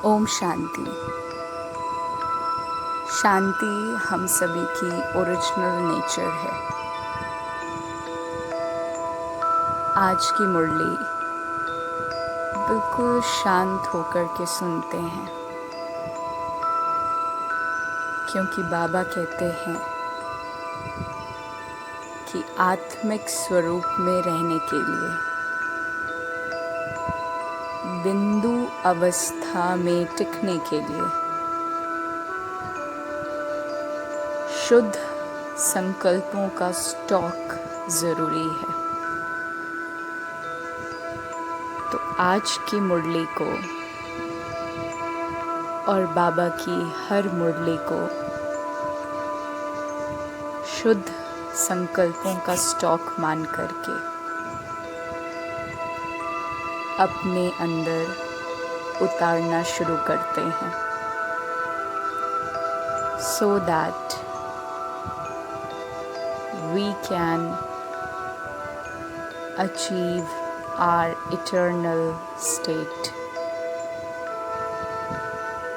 ओम शांति। शांति हम सभी की ओरिजिनल नेचर है। आज की मुरली बिल्कुल शांत होकर के सुनते हैं, क्योंकि बाबा कहते हैं कि आत्मिक स्वरूप में रहने के लिए बिंदु अवस्था में टिकने के लिए शुद्ध संकल्पों का स्टॉक जरूरी है। तो आज की मुरली को और बाबा की हर मुरली को शुद्ध संकल्पों का स्टॉक मान करके अपने अंदर उतारना शुरू करते हैं, so that we can achieve our eternal state.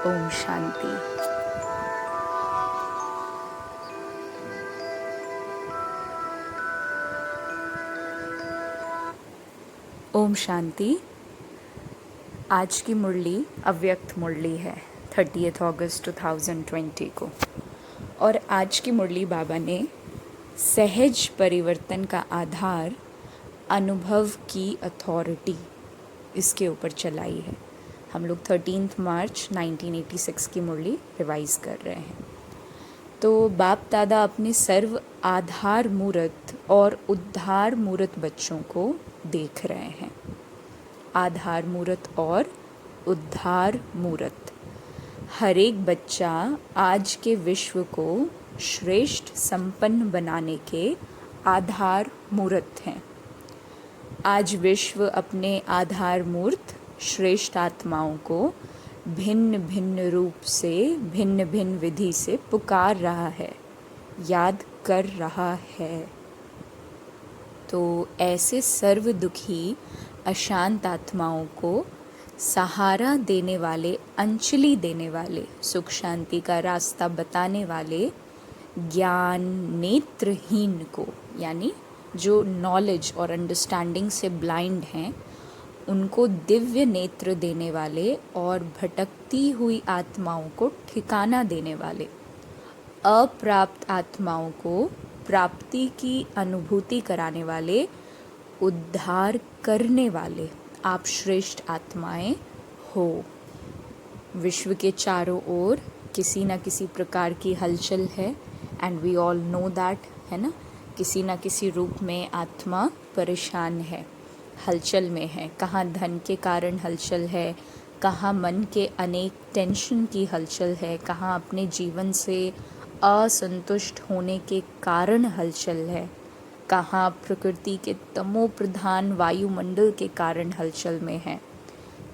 Om Shanti. Om Shanti. आज की मुरली अव्यक्त मुरली है 30 अगस्त 2020 को, और आज की मुरली बाबा ने सहज परिवर्तन का आधार अनुभव की अथॉरिटी इसके ऊपर चलाई है। हम लोग 13 मार्च 1986 की मुरली रिवाइज कर रहे हैं। तो बाप दादा अपने सर्व आधार मूर्त और उद्धार मूर्त बच्चों को देख रहे हैं। आधार मूर्त और उद्धार मूर्त, हर एक बच्चा आज के विश्व को श्रेष्ठ संपन्न बनाने के आधार मूर्त हैं। आज विश्व अपने आधार मूर्त श्रेष्ठ आत्माओं को भिन्न भिन्न रूप से, भिन्न भिन्न विधि से पुकार रहा है, याद कर रहा है। तो ऐसे सर्व दुखी अशांत आत्माओं को सहारा देने वाले, अंजलि देने वाले, सुख शांति का रास्ता बताने वाले ज्ञान नेत्रहीन को, यानी जो नॉलेज और अंडरस्टैंडिंग से ब्लाइंड हैं, उनको दिव्य नेत्र देने वाले और भटकती हुई आत्माओं को ठिकाना देने वाले, अप्राप्त आत्माओं को प्राप्ति की अनुभूति कराने वाले, उद्धार करने वाले आप श्रेष्ठ आत्माएं हो। विश्व के चारों ओर किसी न किसी प्रकार की हलचल है, and we all know that, है ना। किसी न किसी रूप में आत्मा परेशान है, हलचल में है। कहाँ धन के कारण हलचल है, कहाँ मन के अनेक टेंशन की हलचल है, कहाँ अपने जीवन से असंतुष्ट होने के कारण हलचल है, कहाँ प्रकृति के तमो प्रधान वायुमंडल के कारण हलचल में है।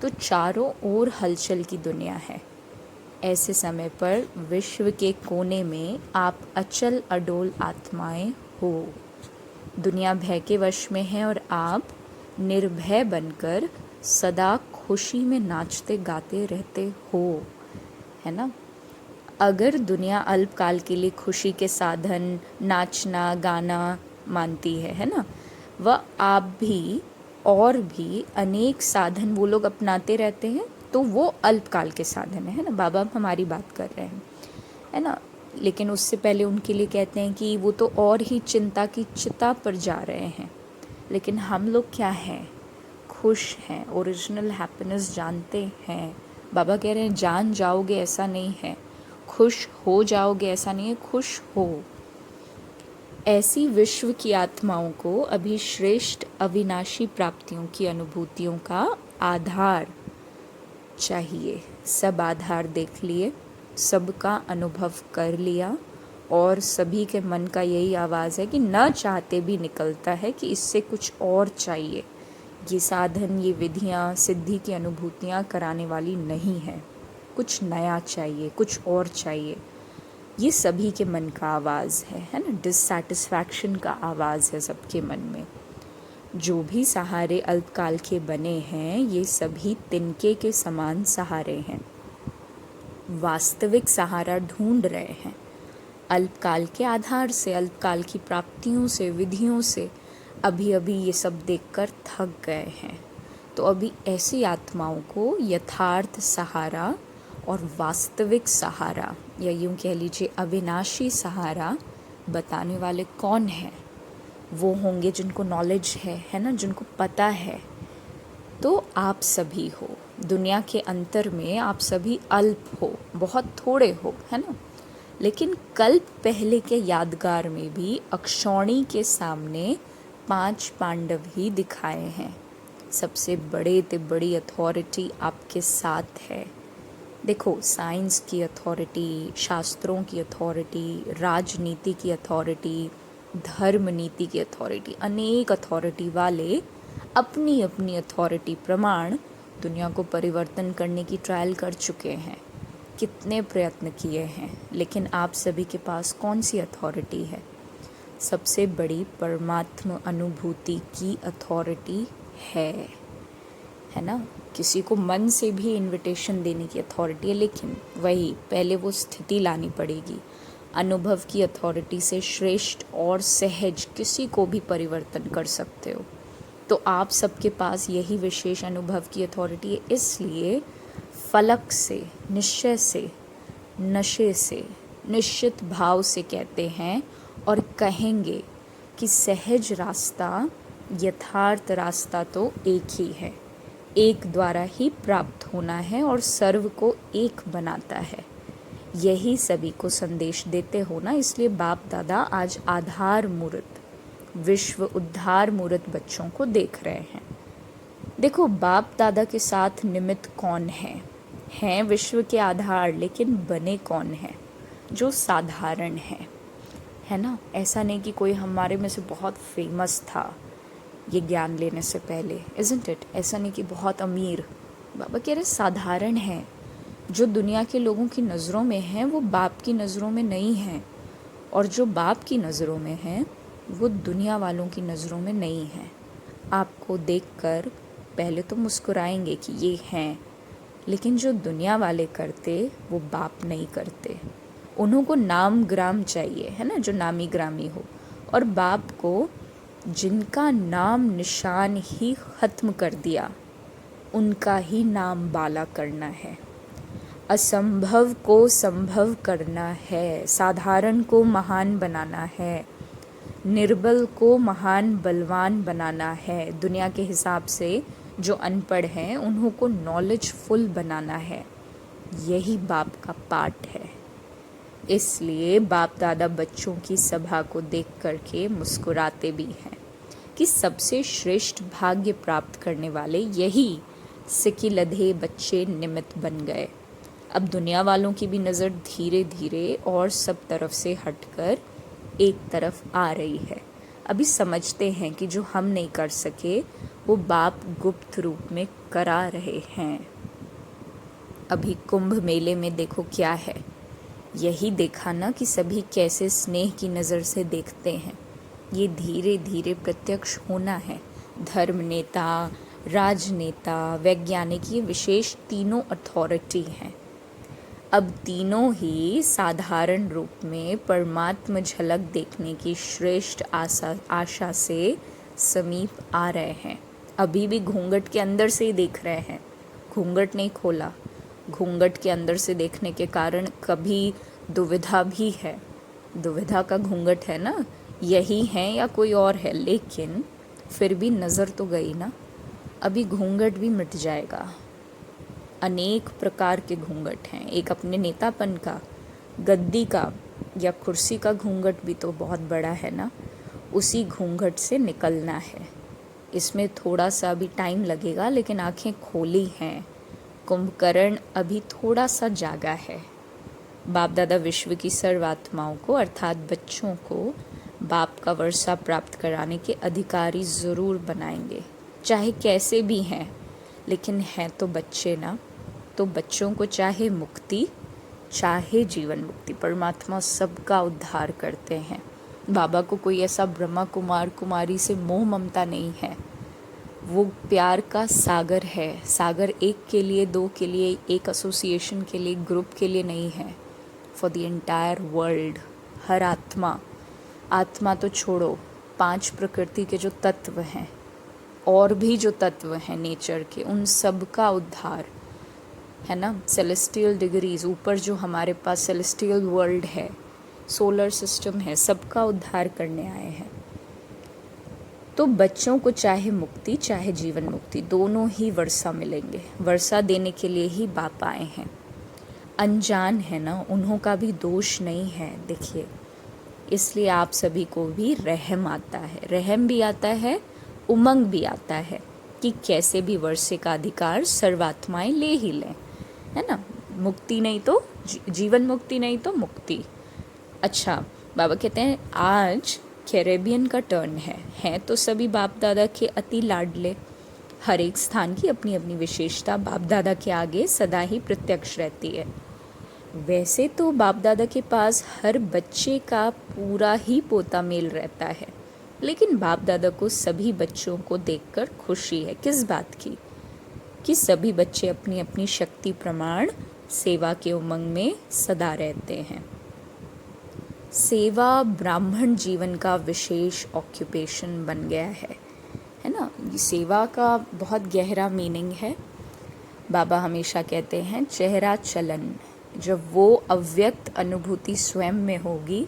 तो चारों ओर हलचल की दुनिया है। ऐसे समय पर विश्व के कोने में आप अचल अडोल आत्माएं हो। दुनिया भय के वश में है और आप निर्भय बनकर सदा खुशी में नाचते गाते रहते हो, है ना। अगर दुनिया अल्पकाल के लिए खुशी के साधन नाचना गाना मानती है ना, वह आप भी और भी अनेक साधन वो लोग अपनाते रहते हैं, तो वो अल्पकाल के साधन है ना। बाबा हमारी बात कर रहे हैं, है ना। लेकिन उससे पहले उनके लिए कहते हैं कि वो तो और ही चिंता की चिता पर जा रहे हैं। लेकिन हम लोग क्या हैं? खुश हैं, ओरिजिनल हैप्पीनेस जानते हैं। बाबा कह रहे हैं जान जाओगे ऐसा नहीं है, खुश हो जाओगे ऐसा नहीं है, खुश हो। ऐसी विश्व की आत्माओं को अभी श्रेष्ठ अविनाशी प्राप्तियों की अनुभूतियों का आधार चाहिए। सब आधार देख लिए, सबका अनुभव कर लिया, और सभी के मन का यही आवाज़ है कि न चाहते भी निकलता है कि इससे कुछ और चाहिए। ये साधन, ये विधियाँ सिद्धि की अनुभूतियाँ कराने वाली नहीं है, कुछ नया चाहिए, कुछ और चाहिए। ये सभी के मन का आवाज़ है ना। डिससैटिस्फैक्शन का आवाज़ है सबके मन में। जो भी सहारे अल्पकाल के बने हैं, ये सभी तिनके के समान सहारे हैं। वास्तविक सहारा ढूंढ रहे हैं। अल्पकाल के आधार से, अल्पकाल की प्राप्तियों से, विधियों से अभी अभी ये सब देखकर थक गए हैं। तो अभी ऐसी आत्माओं को यथार्थ सहारा और वास्तविक सहारा, या यूँ कह लीजिए अविनाशी सहारा बताने वाले कौन हैं? वो होंगे जिनको नॉलेज है ना, जिनको पता है। तो आप सभी हो, दुनिया के अंतर में आप सभी अल्प हो, बहुत थोड़े हो, है ना। लेकिन कल्प पहले के यादगार में भी अक्षौणी के सामने 5 पांडव ही दिखाए हैं। सबसे बड़े ते बड़ी अथॉरिटी आपके साथ है। देखो, साइंस की अथॉरिटी, शास्त्रों की अथॉरिटी, राजनीति की अथॉरिटी, धर्म नीति की अथॉरिटी, अनेक अथॉरिटी वाले अपनी अपनी अथॉरिटी प्रमाण दुनिया को परिवर्तन करने की ट्रायल कर चुके हैं। कितने प्रयत्न किए हैं, लेकिन आप सभी के पास कौन सी अथॉरिटी है? सबसे बड़ी परमात्म अनुभूति की अथॉरिटी है ना। किसी को मन से भी इनविटेशन देने की अथॉरिटी है, लेकिन वही पहले वो स्थिति लानी पड़ेगी। अनुभव की अथॉरिटी से श्रेष्ठ और सहज किसी को भी परिवर्तन कर सकते हो। तो आप सबके पास यही विशेष अनुभव की अथॉरिटी है। इसलिए फलक से, निश्चय से, नशे से, निश्चित भाव से कहते हैं और कहेंगे कि सहज रास्ता, यथार्थ रास्ता तो एक ही है, एक द्वारा ही प्राप्त होना है और सर्व को एक बनाता है। यही सभी को संदेश देते हो ना। इसलिए बाप दादा आज आधार मूर्त, विश्व उद्धार मूर्त बच्चों को देख रहे हैं। देखो, बाप दादा के साथ निमित्त कौन हैं विश्व के आधार, लेकिन बने कौन हैं? जो साधारण है ना। ऐसा नहीं कि कोई हमारे में से बहुत फेमस था ये ज्ञान लेने से पहले, इज़न्ट इट? ऐसा नहीं कि बहुत अमीर। बाबा कह रहे साधारण है। जो दुनिया के लोगों की नज़रों में है वो बाप की नज़रों में नहीं है, और जो बाप की नज़रों में है वो दुनिया वालों की नज़रों में नहीं है। आपको देखकर पहले तो मुस्कुराएंगे कि ये हैं, लेकिन जो दुनिया वाले करते वो बाप नहीं करते। उन्हों को नाम ग्राम चाहिए, है ना, जो नामी ग्रामी हो। और बाप को जिनका नाम निशान ही ख़त्म कर दिया उनका ही नाम बाला करना है। असंभव को संभव करना है, साधारण को महान बनाना है, निर्बल को महान बलवान बनाना है। दुनिया के हिसाब से जो अनपढ़ हैं उन्हों को नॉलेजफुल बनाना है। यही बाप का पाठ है। इसलिए बाप दादा बच्चों की सभा को देख करके मुस्कुराते भी हैं कि सबसे श्रेष्ठ भाग्य प्राप्त करने वाले यही सिकी लधे बच्चे निमित्त बन गए। अब दुनिया वालों की भी नज़र धीरे धीरे और सब तरफ से हटकर एक तरफ आ रही है। अभी समझते हैं कि जो हम नहीं कर सके वो बाप गुप्त रूप में करा रहे हैं। अभी कुंभ मेले में देखो क्या है, यही देखा ना कि सभी कैसे स्नेह की नज़र से देखते हैं। ये धीरे धीरे प्रत्यक्ष होना है। धर्म नेता, राजनेता, वैज्ञानिक, ये विशेष तीनों अथॉरिटी हैं। अब तीनों ही साधारण रूप में परमात्म झलक देखने की श्रेष्ठ आशा से समीप आ रहे हैं। अभी भी घूंघट के अंदर से ही देख रहे हैं, घूंघट नहीं खोला। घूंघट के अंदर से देखने के कारण कभी दुविधा भी है। दुविधा का घूंघट है ना, यही है या कोई और है, लेकिन फिर भी नज़र तो गई ना। अभी घूंघट भी मिट जाएगा। अनेक प्रकार के घूंघट हैं। एक अपने नेतापन का, गद्दी का या कुर्सी का घूंघट भी तो बहुत बड़ा है ना। उसी घूंघट से निकलना है। इसमें थोड़ा सा भी टाइम लगेगा, लेकिन आंखें खोली हैं। कुंभकर्ण अभी थोड़ा सा जागा है। बाप दादा विश्व की सर्वात्माओं को अर्थात बच्चों को बाप का वर्षा प्राप्त कराने के अधिकारी ज़रूर बनाएंगे, चाहे कैसे भी हैं, लेकिन हैं तो बच्चे ना। तो बच्चों को चाहे मुक्ति, चाहे जीवन मुक्ति, परमात्मा सबका उद्धार करते हैं। बाबा को कोई ऐसा ब्रह्मा कुमार कुमारी से मोह ममता नहीं है। वो प्यार का सागर है। सागर एक के लिए, दो के लिए, एक एसोसिएशन के लिए, ग्रुप के लिए नहीं है, फॉर द एंटायर वर्ल्ड। हर आत्मा, आत्मा तो छोड़ो, 5 प्रकृति के जो तत्व हैं और भी जो तत्व हैं नेचर के, उन सब का उद्धार है ना। सेलेस्टियल डिग्रीज, ऊपर जो हमारे पास सेलेस्टियल वर्ल्ड है, सोलर सिस्टम है, सबका उद्धार करने आए हैं। तो बच्चों को चाहे मुक्ति चाहे जीवन मुक्ति, दोनों ही वर्षा मिलेंगे। वर्षा देने के लिए ही बाप आए हैं। अनजान है ना, उन्हों का भी दोष नहीं है। देखिए, इसलिए आप सभी को भी रहम आता है, रहम भी आता है, उमंग भी आता है कि कैसे भी वर्षे का अधिकार सर्वात्माएं ले ही लें, है ना। मुक्ति नहीं तो जीवन मुक्ति नहीं तो मुक्ति। अच्छा, बाबा कहते हैं आज कैरेबियन का टर्न है तो सभी बाप दादा के अति लाडले। हर एक स्थान की अपनी अपनी विशेषता बाप दादा के आगे सदा ही प्रत्यक्ष रहती है। वैसे तो बाप दादा के पास हर बच्चे का पूरा ही पोता मेल रहता है, लेकिन बाप दादा को सभी बच्चों को देखकर खुशी है। किस बात की? कि सभी बच्चे अपनी अपनी शक्ति प्रमाण सेवा के उमंग में सदा रहते हैं। सेवा ब्राह्मण जीवन का विशेष ऑक्यूपेशन बन गया है ना। सेवा का बहुत गहरा मीनिंग है। बाबा हमेशा कहते हैं चेहरा चलन, जब वो अव्यक्त अनुभूति स्वयं में होगी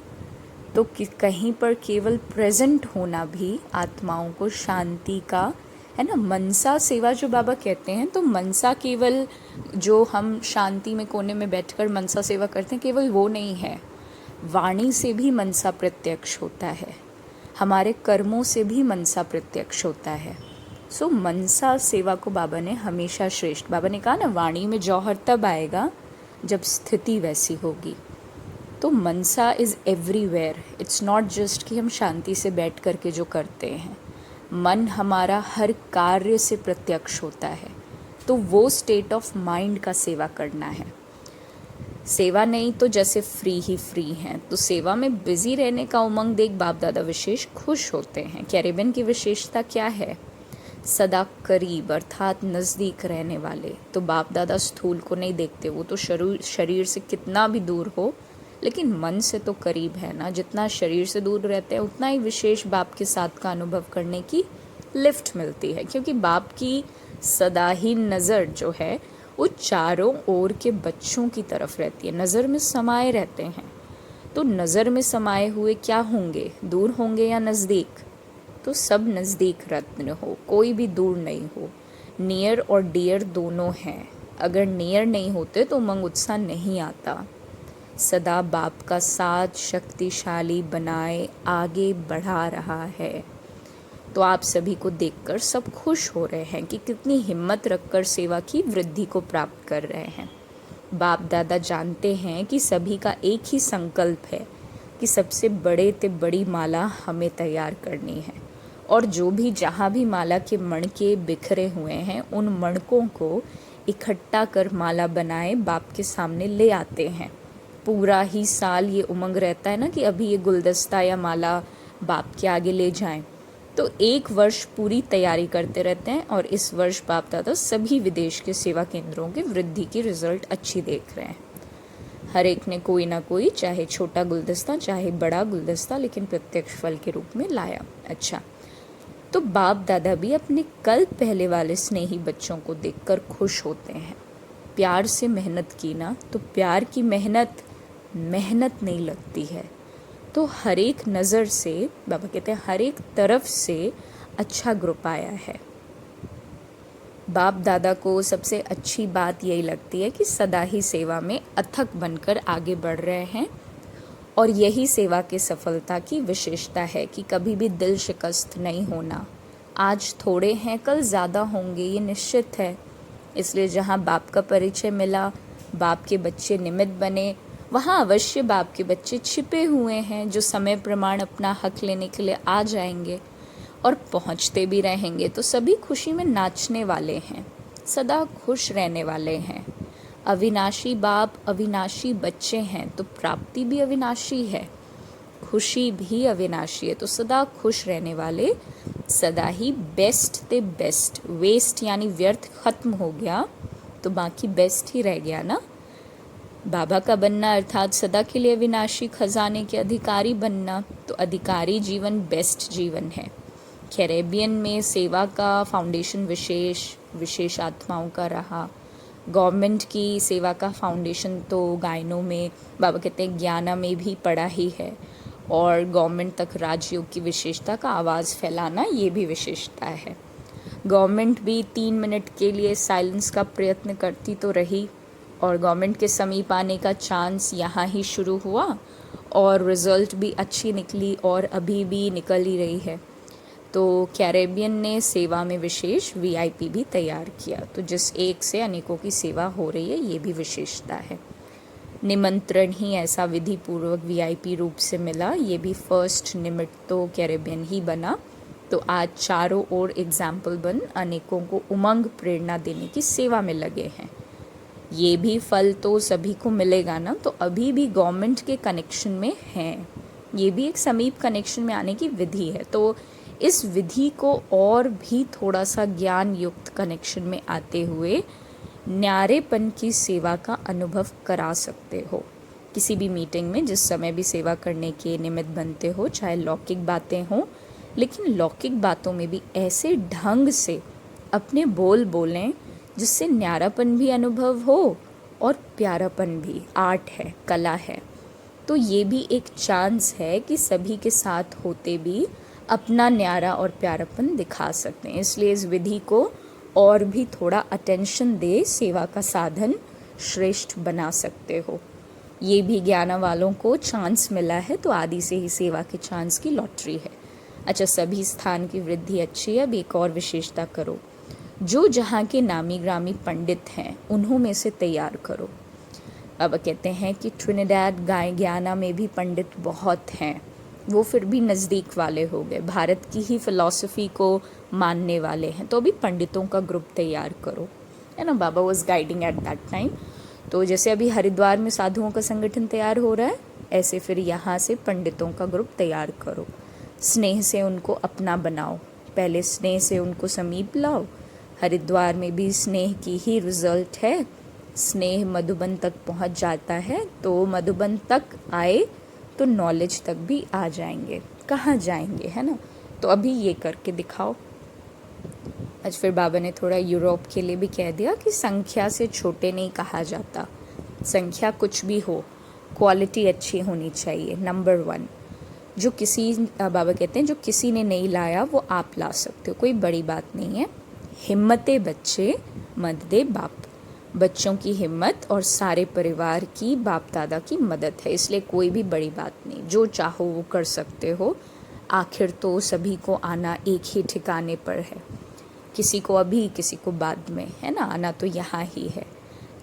तो कहीं पर केवल प्रेजेंट होना भी आत्माओं को शांति का, है ना। मनसा सेवा जो बाबा कहते हैं, तो मनसा केवल जो हम शांति में कोने में बैठकर मनसा सेवा करते हैं, केवल वो नहीं है। वाणी से भी मनसा प्रत्यक्ष होता है, हमारे कर्मों से भी मनसा प्रत्यक्ष होता है। सो मनसा सेवा को बाबा ने हमेशा श्रेष्ठ, बाबा ने कहा ना, वाणी में जौहर तब आएगा जब स्थिति वैसी होगी। तो मनसा is everywhere. It's not just कि हम शांति से बैठ करके जो करते हैं, मन हमारा हर कार्य से प्रत्यक्ष होता है। तो वो स्टेट ऑफ माइंड का सेवा करना है। सेवा नहीं तो जैसे फ्री ही फ्री हैं, तो सेवा में बिजी रहने का उमंग देख बाप दादा विशेष खुश होते हैं। कैरेबियन की विशेषता क्या है? सदा करीब अर्थात नज़दीक रहने वाले। तो बाप दादा स्थूल को नहीं देखते, वो तो शरीर से कितना भी दूर हो, लेकिन मन से तो करीब है ना। जितना शरीर से दूर रहते हैं उतना ही विशेष बाप के साथ का अनुभव करने की लिफ्ट मिलती है, क्योंकि बाप की सदा ही नज़र जो है वो चारों ओर के बच्चों की तरफ रहती है। नज़र में समाये रहते हैं। तो नज़र में समाये हुए क्या होंगे? दूर होंगे या नज़दीक? तो सब नज़दीक रत्न हो, कोई भी दूर नहीं हो। नियर और डियर दोनों हैं। अगर नियर नहीं होते तो उमंग उत्साह नहीं आता। सदा बाप का साथ शक्तिशाली बनाए आगे बढ़ा रहा है। तो आप सभी को देखकर सब खुश हो रहे हैं कि कितनी हिम्मत रखकर सेवा की वृद्धि को प्राप्त कर रहे हैं। बाप दादा जानते हैं कि सभी का एक ही संकल्प है कि सबसे बड़े ते बड़ी माला हमें तैयार करनी है, और जो भी जहाँ भी माला के मणके बिखरे हुए हैं उन मणकों को इकट्ठा कर माला बनाए बाप के सामने ले आते हैं। पूरा ही साल ये उमंग रहता है ना कि अभी ये गुलदस्ता या माला बाप के आगे ले जाएं। तो एक वर्ष पूरी तैयारी करते रहते हैं, और इस वर्ष बाप दादा सभी विदेश के सेवा केंद्रों के वृद्धि की रिजल्ट अच्छी देख रहे हैं। हर एक ने कोई ना कोई, चाहे छोटा गुलदस्ता चाहे बड़ा गुलदस्ता, लेकिन प्रत्यक्ष फल के रूप में लाया। अच्छा, तो बाप दादा भी अपने कल पहले वाले स्नेही बच्चों को देखकर खुश होते हैं। प्यार से मेहनत की ना, तो प्यार की मेहनत नहीं लगती है। तो हर एक नज़र से, बाबा कहते हैं हर एक तरफ से अच्छा ग्रुप आया है। बाप दादा को सबसे अच्छी बात यही लगती है कि सदा ही सेवा में अथक बनकर आगे बढ़ रहे हैं, और यही सेवा की सफलता की विशेषता है कि कभी भी दिल शिकस्त नहीं होना। आज थोड़े हैं, कल ज़्यादा होंगे, ये निश्चित है। इसलिए जहाँ बाप का परिचय मिला, बाप के बच्चे निमित्त बने, वहाँ अवश्य बाप के बच्चे छिपे हुए हैं जो समय प्रमाण अपना हक लेने के लिए आ जाएंगे और पहुँचते भी रहेंगे। तो सभी खुशी में नाचने वाले हैं, सदा खुश रहने वाले हैं। अविनाशी बाप अविनाशी बच्चे हैं, तो प्राप्ति भी अविनाशी है, खुशी भी अविनाशी है। तो सदा खुश रहने वाले सदा ही बेस्ट ते बेस्ट, वेस्ट यानी व्यर्थ खत्म हो गया तो बाकी बेस्ट ही रह गया ना। बाबा का बनना अर्थात सदा के लिए विनाशी खजाने के अधिकारी बनना, तो अधिकारी जीवन बेस्ट जीवन है। कैरेबियन में सेवा का फाउंडेशन विशेष आत्माओं का रहा। गवर्नमेंट की सेवा का फाउंडेशन तो गायनों में, बाबा कहते हैं ज्ञाना में भी पड़ा ही है, और गवर्नमेंट तक राजयोग की विशेषता का आवाज़ फैलाना ये भी विशेषता है। गवर्नमेंट भी 3 मिनट के लिए साइलेंस का प्रयत्न करती तो रही, और गवर्नमेंट के समीप आने का चांस यहाँ ही शुरू हुआ, और रिज़ल्ट भी अच्छी निकली और अभी भी निकल ही रही है। तो कैरेबियन ने सेवा में विशेष वीआईपी भी तैयार किया, तो जिस एक से अनेकों की सेवा हो रही है ये भी विशेषता है। निमंत्रण ही ऐसा विधि पूर्वक वीआईपी रूप से मिला, ये भी फर्स्ट निमित्त तो कैरेबियन ही बना। तो आज चारों ओर एग्जाम्पल बन अनेकों को उमंग प्रेरणा देने की सेवा में लगे हैं। ये भी फल तो सभी को मिलेगा ना, तो अभी भी गवर्नमेंट के कनेक्शन में हैं, ये भी एक समीप कनेक्शन में आने की विधि है। तो इस विधि को और भी थोड़ा सा ज्ञान युक्त कनेक्शन में आते हुए न्यारेपन की सेवा का अनुभव करा सकते हो। किसी भी मीटिंग में जिस समय भी सेवा करने के निमित्त बनते हो, चाहे लौकिक बातें हों, लेकिन लौकिक बातों में भी ऐसे ढंग से अपने बोल बोलें जिससे न्यारापन भी अनुभव हो और प्यारापन भी। आर्ट है, कला है, तो ये भी एक चांस है कि सभी के साथ होते भी अपना न्यारा और प्यारापन दिखा सकते हैं। इसलिए इस विधि को और भी थोड़ा अटेंशन दे सेवा का साधन श्रेष्ठ बना सकते हो। ये भी ज्ञान वालों को चांस मिला है, तो आदि से ही सेवा के चांस की लॉटरी है। अच्छा, सभी स्थान की वृद्धि अच्छी है। अब एक और विशेषता करो, जो जहाँ के नामी ग्रामी पंडित हैं उन्हों में से तैयार करो। अब कहते हैं कि ट्रिनिडैड गायना में भी पंडित बहुत हैं, वो फिर भी नज़दीक वाले हो गए, भारत की ही फ़िलॉसफी को मानने वाले हैं, तो अभी पंडितों का ग्रुप तैयार करो, है ना। Baba was guiding at that time. तो जैसे अभी हरिद्वार में साधुओं का संगठन तैयार हो रहा है, ऐसे फिर यहाँ से पंडितों का ग्रुप तैयार करो। स्नेह से उनको अपना बनाओ, पहले स्नेह से उनको समीप लाओ। हरिद्वार में भी स्नेह की ही रिजल्ट है। स्नेह मधुबन तक पहुँच जाता है, तो मधुबन तक आए तो नॉलेज तक भी आ जाएंगे। कहाँ जाएंगे, है ना। तो अभी ये करके दिखाओ। आज फिर बाबा ने थोड़ा यूरोप के लिए भी कह दिया कि संख्या से छोटे नहीं कहा जाता, संख्या कुछ भी हो, क्वालिटी अच्छी होनी चाहिए। नंबर 1, जो किसी बाबा कहते हैं जो किसी ने नहीं लाया वो आप ला सकते हो, कोई बड़ी बात नहीं है। हिम्मते बच्चे मद दे बाप, बच्चों की हिम्मत और सारे परिवार की बाप दादा की मदद है, इसलिए कोई भी बड़ी बात नहीं, जो चाहो वो कर सकते हो। आखिर तो सभी को आना एक ही ठिकाने पर है, किसी को अभी किसी को बाद में, है ना। आना तो यहाँ ही है।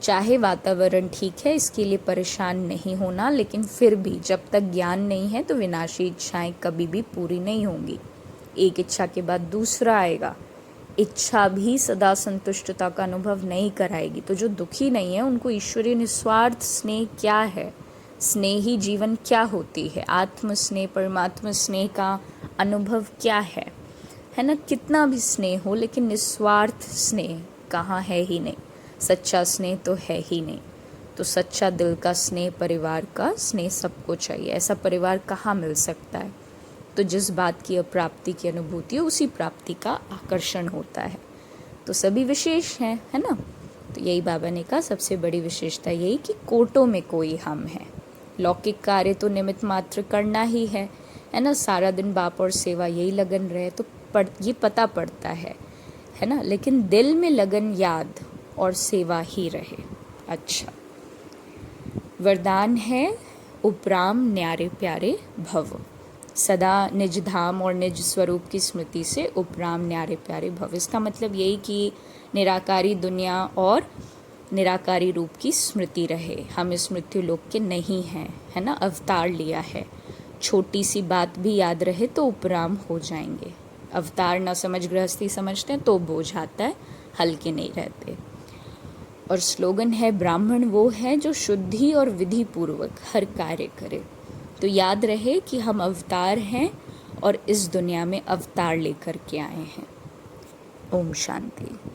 चाहे वातावरण ठीक है, इसके लिए परेशान नहीं होना, लेकिन फिर भी जब तक ज्ञान नहीं है तो विनाशी इच्छाएं कभी भी पूरी नहीं होंगी। एक इच्छा के बाद दूसरा आएगा, इच्छा भी सदा संतुष्टता का अनुभव नहीं कराएगी। तो जो दुखी नहीं है उनको ईश्वरीय निस्वार्थ स्नेह क्या है, स्नेही जीवन क्या होती है, आत्म स्नेह परमात्मा स्नेह का अनुभव क्या है ना। कितना भी स्नेह हो, लेकिन निस्वार्थ स्नेह कहाँ है ही नहीं, सच्चा स्नेह तो है ही नहीं। तो सच्चा दिल का स्नेह, परिवार का स्नेह सबको चाहिए। ऐसा परिवार कहाँ मिल सकता है। तो जिस बात की अप्राप्ति की अनुभूति हो, उसी प्राप्ति का आकर्षण होता है। तो सभी विशेष हैं, है ना। तो यही बाबा ने कहा सबसे बड़ी विशेषता यही कि कोटों में कोई हम है। लौकिक कार्य तो निमित्त मात्र करना ही है ना। सारा दिन बाप और सेवा यही लगन रहे तो ये पता पड़ता है ना। लेकिन दिल में लगन याद और सेवा ही रहे। अच्छा, वरदान है उपराम न्यारे प्यारे भव, सदा निज धाम और निज स्वरूप की स्मृति से उपराम न्यारे प्यारे भव। इसका मतलब यही कि निराकारी दुनिया और निराकारी रूप की स्मृति रहे। हम इस मृत्यु लोक के नहीं हैं, है ना, अवतार लिया है। छोटी सी बात भी याद रहे तो उपराम हो जाएंगे। अवतार न समझ गृहस्थी समझते हैं तो बोझ आता है, हल्के नहीं रहते। और स्लोगन है ब्राह्मण वो है जो शुद्धि और विधि पूर्वक हर कार्य करे। तो याद रहे कि हम अवतार हैं और इस दुनिया में अवतार लेकर के आए हैं। ओम शांति।